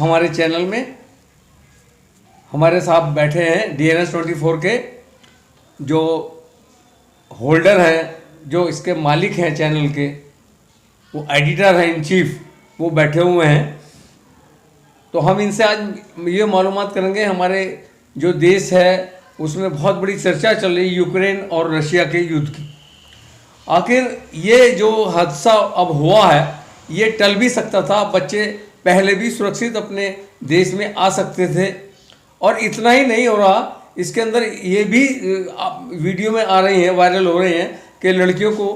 हमारे चैनल में हमारे साथ बैठे हैं DNS24 के जो होल्डर हैं, जो इसके मालिक हैं चैनल के, वो एडिटर हैं इन चीफ, वो बैठे हुए हैं। तो हम इनसे आज ये मालूमात करेंगे, हमारे जो देश है उसमें बहुत बड़ी चर्चा चल रही है यूक्रेन और रशिया के युद्ध की। आखिर ये जो हादसा अब हुआ है ये टल भी सकता था, बच्चे पहले भी सुरक्षित अपने देश में आ सकते थे। और इतना ही नहीं हो रहा, इसके अंदर ये भी वीडियो में आ रही हैं, वायरल हो रही हैं कि लड़कियों को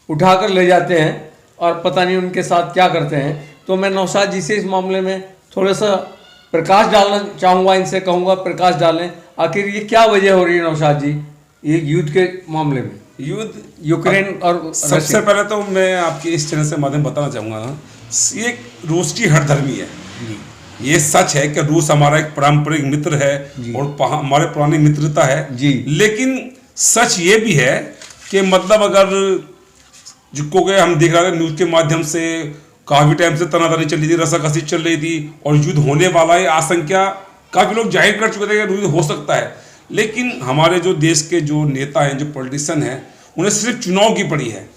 उठाकर ले जाते हैं और पता नहीं उनके साथ क्या करते हैं। तो मैं नौशाद जी से इस मामले में थोड़ा सा प्रकाश डालना चाहूँगा, इनसे कहूँगा प्रकाश डालें, आखिर ये क्या वजह हो रही है नौशाद जी ये युद्ध के मामले में, युद्ध यूक्रेन और सबसे पहले तो मैं आपके इस चैनल से माध्यम बताना चाहूँगा ना, ये रूस की हठधर्मी है। ये सच है कि रूस हमारा एक पारंपरिक मित्र है और हमारे पुरानी मित्रता है जी। लेकिन सच ये भी है कि मतलब अगर जिसको के हम देख रहे थे न्यूज के माध्यम से, काफी टाइम से तनातनी चल रही थी, रसाकसी चल रही थी और युद्ध होने वाला है, आशंका काफी लोग जाहिर कर चुके थे कि युद्ध हो सकता है। लेकिन हमारे जो देश के जो नेता हैं, जो पॉलिटिशियन हैं, उन्हें सिर्फ चुनाव की पड़ी है।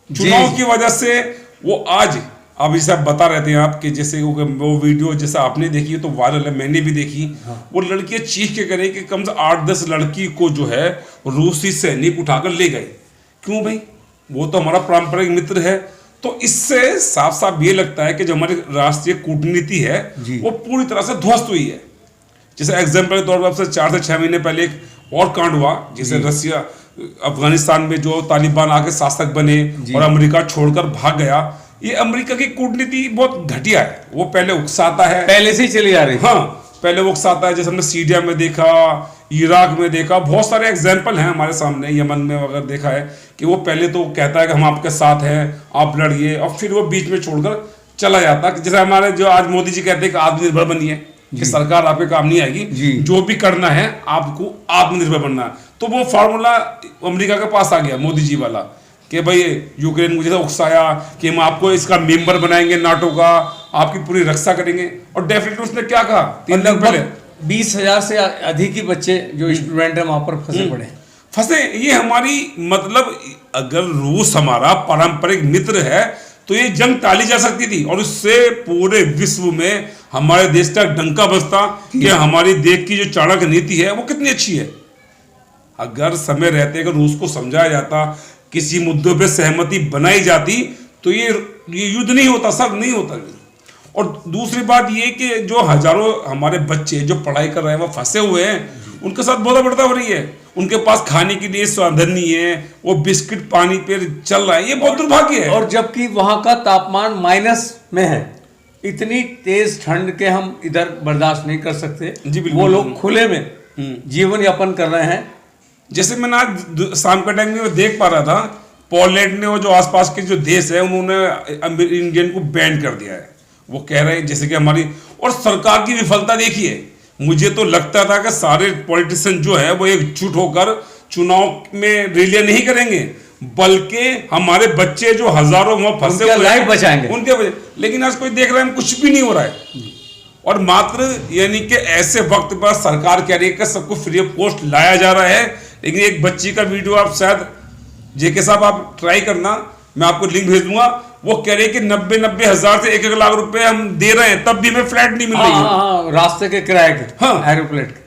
चुनाव की वजह से वो आज अब जैसे आप बता रहे थे आप कि जैसे वो वीडियो जैसे आपने देखी तो वायरल है, मैंने भी देखी। वो लड़कियां चीख के करें कि कम से 8-10 लड़की को जो है रूसी सैनिक उठाकर ले गए। क्यों भाई? वो तो हमारा पारंपरिक मित्र है। तो इससे साफ साफ ये लगता है कि जो हमारी राष्ट्रीय कूटनीति है वो पूरी तरह से ध्वस्त हुई है। जैसे एग्जाम्पल के तौर पर से 4 से 6 महीने पहले एक और कांड हुआ, जैसे रसिया अफगानिस्तान में जो तालिबान आके शासक बने और अमेरिका छोड़कर भाग गया। ये अमेरिका की कूटनीति बहुत घटिया है। वो पहले उकसाता है, पहले से ही चली आ रही है। हाँ, पहले वो उकसाता है, जैसे हमने सीरिया में देखा, इराक में देखा, बहुत सारे एग्जाम्पल हैं हमारे सामने। यमन में अगर देखा है कि वो पहले तो कहता है कि हम आपके साथ हैं, आप लड़िए, और फिर वो बीच में छोड़कर चला जाता है। जैसे हमारे जो आज मोदी जी कहते हैं कि आत्मनिर्भर बनिए, कि सरकार आपके काम नहीं आएगी, जो भी करना है आपको आत्मनिर्भर बनना है। तो वो फार्मूला अमेरिका के पास आ गया मोदी जी वाला कि भाई यूक्रेन मुझे उकसाया कि हम आपको इसका मेंबर बनाएंगे नाटो का, आपकी पूरी रक्षा करेंगे। और डेफिनेटली उसने क्या कहा, 3 दिन पहले 20,000 से अधिक ही बच्चे जो स्टूडेंट हैं वहां पर फंसे। ये हमारी मतलब अगर रूस हमारा पारंपरिक मित्र है तो ये जंग टाली जा सकती थी और उससे पूरे विश्व में हमारे देश का डंका बजता कि हमारी देश की जो चाणक्य नीति है वो कितनी अच्छी है। अगर समय रहते अगर रूस को समझाया जाता, किसी मुद्दों पे सहमति बनाई जाती, तो ये युद्ध नहीं होता, सब नहीं होता। और दूसरी बात ये कि जो हजारों हमारे बच्चे जो पढ़ाई कर रहे हैं वो फंसे हुए हैं, उनके साथ बहुत बढ़ता हो रही है। उनके पास खाने के लिए साधन नहीं है, वो बिस्किट पानी पे चल रहा है, ये बहुत दुर्भाग्य है। और जबकि वहां का तापमान माइनस में है, इतनी तेज ठंड के हम इधर बर्दाश्त नहीं कर सकते। वो लोग खुले में जीवन यापन कर रहे हैं। जैसे मैंने आज शाम के टाइम में देख पा रहा था, पोलैंड ने वो जो आसपास के जो देश है उन्होंने इंडियन को बैन कर दिया है। वो कह रहे हैं जैसे कि हमारी, और सरकार की विफलता देखिए। मुझे तो लगता था कि सारे पॉलिटिशियन जो है वो एकजुट होकर चुनाव में रैलियां नहीं करेंगे, बल्कि हमारे बच्चे जो हजारों में फंसे हुए लाइफ बचाएंगे उनके। लेकिन आज कोई देख रहा है कुछ भी नहीं हो रहा है। और मात्र यानी कि ऐसे वक्त पर सरकार कह रही है कि सबको फ्री ऑफ कॉस्ट लाया जा रहा है। लेकिन एक बच्ची का वीडियो आप शायद जेके साहब आप ट्राई करना, मैं आपको लिंक भेज दूंगा। वो कह रहे हैं कि 90 हजार से 1 लाख रुपए हम दे रहे हैं, तब भी हमें फ्लैट नहीं मिल रही है। रास्ते के किराए के, एरोप्लेन के।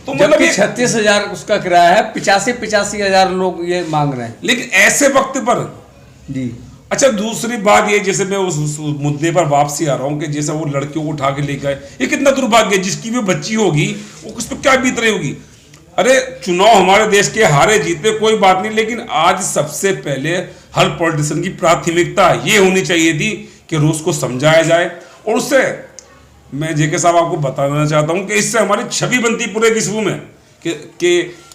तो मतलब 36,000 उसका किराया है, 85 हजार लोग ये मांग रहे हैं। लेकिन ऐसे वक्त पर जी। अच्छा, दूसरी बात ये, जैसे मैं उस मुद्दे पर वापसी आ रहा हूँ कि जैसे वो लड़कियों को उठा के ले गए, ये कितना दुर्भाग्य है। जिसकी भी बच्ची होगी वो उस पर क्या बीत रही होगी। अरे चुनाव हमारे देश के हारे जीते कोई बात नहीं, लेकिन आज सबसे पहले हर पॉलिटिशियन की प्राथमिकता ये होनी चाहिए थी कि रूस को समझाया जाए। और उससे मैं जेके साहब आपको बताना चाहता हूं कि इससे हमारी छवि बनती पूरे विश्व में कि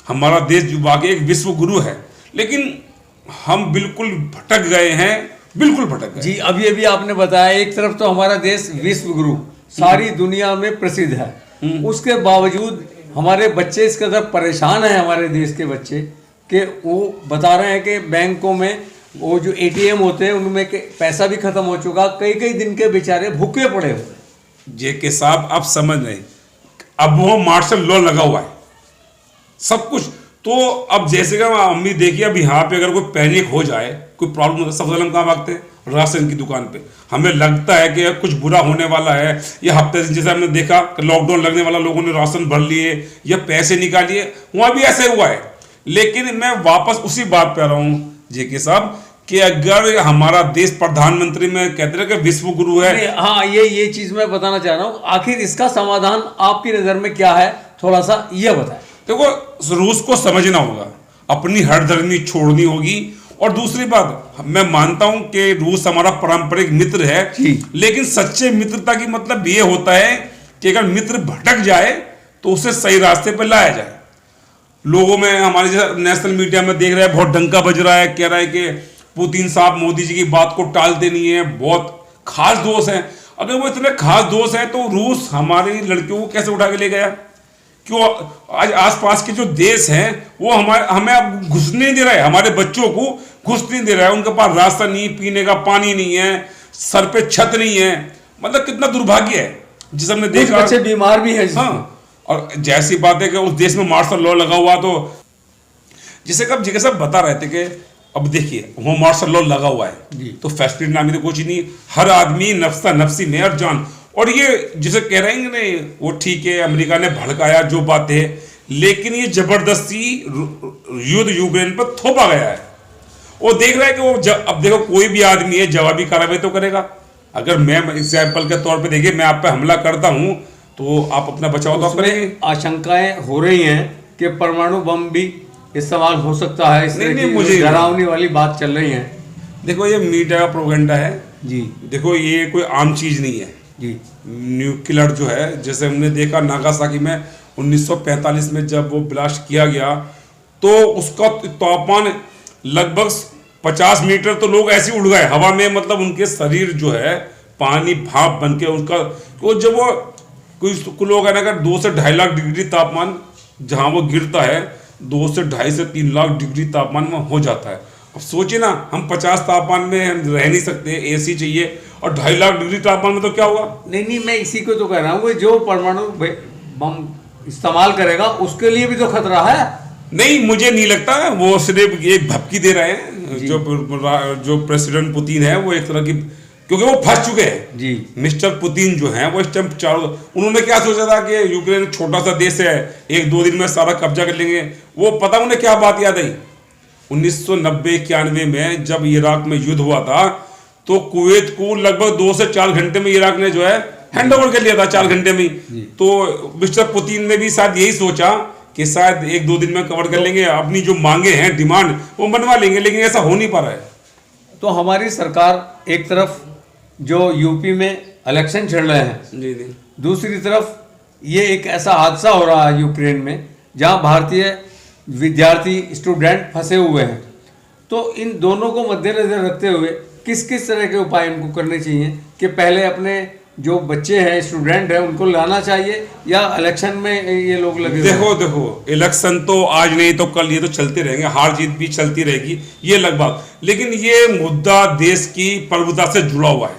हमारा देश वाकई एक विश्व गुरु है। लेकिन हम बिल्कुल भटक गए हैं, बिल्कुल भटक गए जी। अभी अभी आपने बताया, एक तरफ तो हमारा देश विश्व गुरु सारी दुनिया में प्रसिद्ध है, उसके बावजूद हमारे बच्चे इस कदर परेशान हैं, हमारे देश के बच्चे, कि वो बता रहे हैं कि बैंकों में वो जो ATM होते हैं उनमें के पैसा भी खत्म हो चुका, कई दिन के बेचारे भूखे पड़े हुए। जेके साहब आप समझ रहे हैं, अब वो मार्शल लॉ लगा हुआ है सब कुछ। तो अब जैसे कि अम्मी देखिए, अब यहाँ पे अगर कोई पैनिक हो जाए, कोई प्रॉब्लम होता है, सबसे पहले हम कहाँ भागते हैं? राशन की दुकान पे। हमें लगता है कि कुछ बुरा होने वाला है, या हफ्ते से जैसे हमने देखा कि लॉकडाउन लगने वाला, लोगों ने राशन भर लिए या पैसे निकालिए, वहां भी ऐसे हुआ है। लेकिन मैं वापस उसी बात पे आ रहा हूँ जेके साहब, कि अगर हमारा देश प्रधानमंत्री में कहते हैं कि विश्व गुरु है, हाँ, ये चीज मैं बताना चाह रहा हूँ। आखिर इसका समाधान आपकी नजर में क्या है, थोड़ा सा ये बताएं। देखो, रूस को समझना होगा, अपनी हठधर्मी छोड़नी होगी। और दूसरी बात, मैं मानता हूं कि रूस हमारा पारंपरिक मित्र है, लेकिन सच्चे मित्रता की मतलब ये होता है कि अगर मित्र भटक जाए तो उसे सही रास्ते पर लाया जाए। लोगों में, हमारे जैसा नेशनल मीडिया में देख रहे हैं, बहुत डंका बज रहा है, कह रहा है कि पुतिन साहब मोदी जी की बात को टालते नहीं है, बहुत खास दोस्त हैं। अगर वो इतने खास दोस्त हैं तो रूस हमारी लड़कियों को कैसे उठा के ले गया? क्यों आज आसपास के जो देश हैं वो हमें अब घुसने नहीं दे रहा है, हमारे बच्चों को घुसने नहीं दे रहा है। उनके पास रास्ता नहीं, पीने का पानी नहीं है, सर पे छत नहीं है। मतलब कितना दुर्भाग्य है, जिस हमने देखा बच्चे बीमार भी हैं। हाँ, और जैसी बात है कि उस देश में मार्शल लॉ लगा हुआ, तो जिसे कब जिसे सब बता रहे थे कि अब देखिए वो मार्शल लॉ लगा हुआ है, तो फैसिलिटी नामी तो कुछ नहीं, हर आदमी नफ्सा नफ्सी में और जान। और ये जिसे कह रहे हैं नहीं, वो ठीक है, अमेरिका ने भड़काया जो बात है, लेकिन ये जबरदस्ती युद्ध यूक्रेन पर थोपा गया है। वो देख रहा है कि वो अब देखो, कोई भी आदमी है जवाबी कार्रवाई तो करेगा। अगर मैं एग्जाम्पल के तौर पे देखिए, मैं आप पे हमला करता हूं तो आप अपना बचाव तो आप करेंगे। आशंकाएं हो रही हैं कि परमाणु बम भी इस्तेमाल हो सकता है, इस तरह की मुझे डरावनी वाली बात चल रही है। देखो, ये मीडिया का प्रोपेगेंडा है जी। देखो, ये कोई आम चीज नहीं है जी। न्यूक्लियर जो है, जैसे हमने देखा नागासाकी में 1945 में जब वो ब्लास्ट किया गया, तो उसका तापमान लगभग 50 मीटर, तो लोग ऐसे उड़ गए हवा में। मतलब उनके शरीर जो है पानी भाप बन के उसका, तो जब वो कुछ लोग है ना, अगर 2 से 2.5 लाख डिग्री तापमान जहां वो गिरता है, 2 से 2.5 से 3 लाख डिग्री तापमान में हो जाता है। अब सोचिए ना, हम 50 तापमान में हम रह नहीं सकते, एसी चाहिए, और 2.5 लाख डिग्री तापमान में तो क्या होगा? नहीं, मैं इसी को तो कह रहा हूँ, जो परमाणु बम इस्तेमाल करेगा उसके लिए भी तो खतरा है। नहीं, मुझे नहीं लगता। वो सिर्फ एक भपकी दे रहे हैं। जो प्रेसिडेंट पुतिन है, वो एक तरह की, क्योंकि वो फंस चुके हैं जी। मिस्टर पुतिन जो है वो इस टाइम उन्होंने क्या सोचा था कि यूक्रेन छोटा सा देश है, 1-2 दिन में सारा कब्जा कर लेंगे। वो पता उन्हें क्या बात याद आई? 1990-91 में जब इराक में युद्ध हुआ था, तो कुवैत को लगभग 2 से 4 घंटे में इराक ने जो है हैंड ओवर कर लिया था, 4 घंटे में। तो मिस्टर पुतिन ने भी शायद यही सोचा कि शायद 1-2 दिन में कवर कर लेंगे, अपनी जो मांगे हैं, डिमांड, वो बनवा लेंगे, लेकिन ऐसा हो नहीं पा रहा है। तो हमारी सरकार एक तरफ जो यूपी में इलेक्शन चल रहे हैं जी, दूसरी तरफ ये एक ऐसा हादसा हो रहा है यूक्रेन में जहां भारतीय विद्यार्थी स्टूडेंट फंसे हुए हैं। तो इन दोनों को मद्देनजर रखते हुए किस किस तरह के उपाय इनको करने चाहिए कि पहले अपने जो बच्चे हैं, स्टूडेंट हैं, उनको लाना चाहिए, या इलेक्शन में ये लोग लगे? देखो, इलेक्शन तो आज नहीं तो कल, ये तो चलते रहेंगे, हार जीत भी चलती रहेगी, ये अलग बात। लेकिन ये मुद्दा देश की प्रभुता से जुड़ा हुआ है।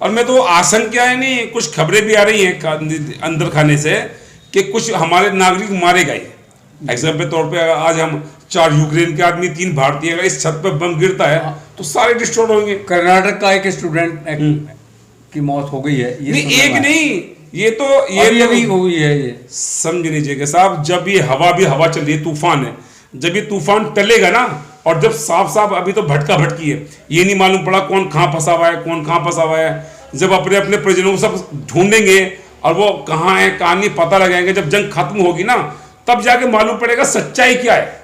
और मैं तो आशंका है नहीं, कुछ खबरें भी आ रही हैं अंदर खाने से कि कुछ हमारे नागरिक मारे गए। एग्जाम्पल के तौर पे आज हम 4 यूक्रेन के आदमी, 3 भारतीय, अगर इस छत पे बम गिरता है तो सारे डिस्ट्रॉय होंगे। कर्नाटक का एक स्टूडेंट की मौत हो गई है। ये नहीं, एक नहीं, ये अभी हुई है। ये समझ लीजिएगा साहब, जब ये हवा चल रही है, तूफान है, जब ये तूफान टलेगा ना, और जब साफ अभी तो भटका भटकी है, ये नहीं मालूम पड़ा कौन कहाँ फंसा हुआ है, कौन कहाँ फंसा हुआ है। जब अपने अपने परिजनों को सब ढूंढेंगे और वो कहाँ है कहाँ नहीं पता लगाएंगे, जब जंग खत्म होगी ना, तब जाके मालूम पड़ेगा सच्चाई क्या है।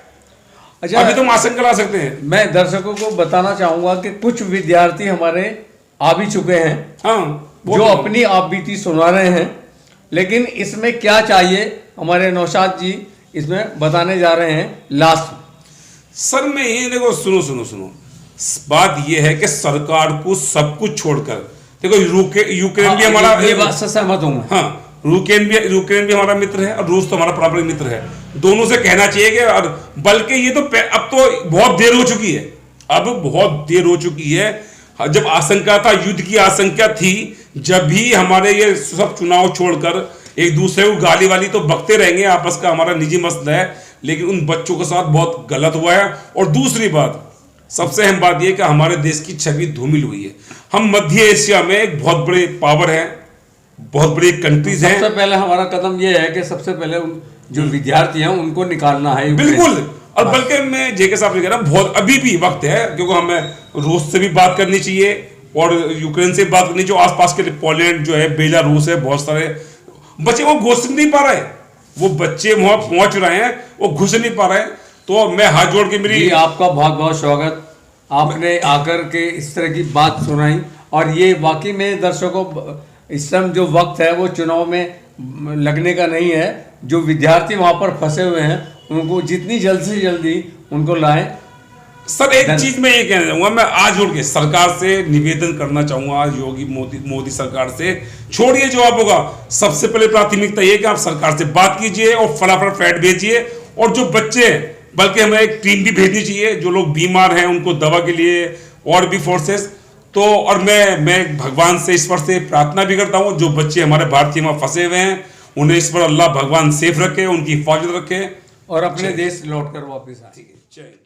अच्छा, अभी तो हम आशंका करा सकते हैं। मैं दर्शकों को बताना चाहूंगा कि कुछ विद्यार्थी हमारे आ भी चुके हैं, हाँ, जो अपनी आप बीती सुना रहे हैं। लेकिन इसमें क्या चाहिए, हमारे नौशाद जी इसमें बताने जा रहे हैं लास्ट। सर मैं ये देखो, सुनो, बात ये है कि सरकार को सब कुछ छोड़कर, देखो यूक्रेन भी हमारा, ये बात से सहमत हूं। हाँ, यूक्रेन भी हमारा मित्र है और रूस तो हमारा पारंपरिक मित्र है। दोनों से कहना चाहिए कि, और बल्कि ये तो अब तो बहुत देर हो चुकी है, जब आशंका था, युद्ध की आशंका थी जब भी हमारे ये सब चुनाव छोड़कर एक दूसरे को गाली वाली तो बकते रहेंगे, आपस का हमारा निजी मसला है, लेकिन उन बच्चों के साथ बहुत गलत हुआ है। और दूसरी बात, सबसे अहम बात यह कि हमारे देश की छवि धूमिल हुई है। हम मध्य एशिया में एक बहुत बड़े पावर हैं, बहुत बड़ी कंट्रीज हैं। सबसे पहले हमारा कदम यह है कि सबसे पहले जो विद्यार्थी हैं उनको निकालना है। बिल्कुल, और बल्कि मैं जेके साहब ने कह रहा हूं, बहुत अभी भी वक्त है, क्योंकि हमें रूस से भी बात करनी चाहिए और यूक्रेन से बात करनी चाहिए, आसपास के पोलैंड जो है, बेलारूस है, बहुत सारे बच्चे वो घुस नहीं पा रहे, वो बच्चे वहां पहुंच रहे हैं, वो घुस नहीं पा रहे। तो मैं हाथ जोड़ के मेरी आपका बहुत बहुत स्वागत, आपने आकर के इस तरह की बात सुनाई। और ये वाकई में दर्शकों, इस समय जो वक्त है वो चुनाव में लगने का नहीं है। जो विद्यार्थी वहां पर फंसे हुए हैं उनको जितनी जल्द से जल्दी उनको लाएं। सर एक चीज मैं ये कहना चाहूंगा, मैं आज जोड़ के सरकार से निवेदन करना चाहूंगा, योगी मोदी सरकार से, छोड़िए जो आप होगा, सबसे पहले प्राथमिकता ये कि आप सरकार से बात कीजिए और फटाफट फ्लैट भेजिए। और जो बच्चे, बल्कि हमें एक टीम भी भेजनी चाहिए, जो लोग बीमार हैं उनको दवा के लिए और भी फोर्सेस। तो और मैं भगवान से ईश्वर से प्रार्थना भी करता हूँ, जो बच्चे हमारे भारतीय वहां फंसे हुए हैं उन्हें ईश्वर अल्लाह भगवान सेफ रखे, उनकी हिफाजत रखे और अपने देश लौट कर वापिस आए। ठीक है, जय।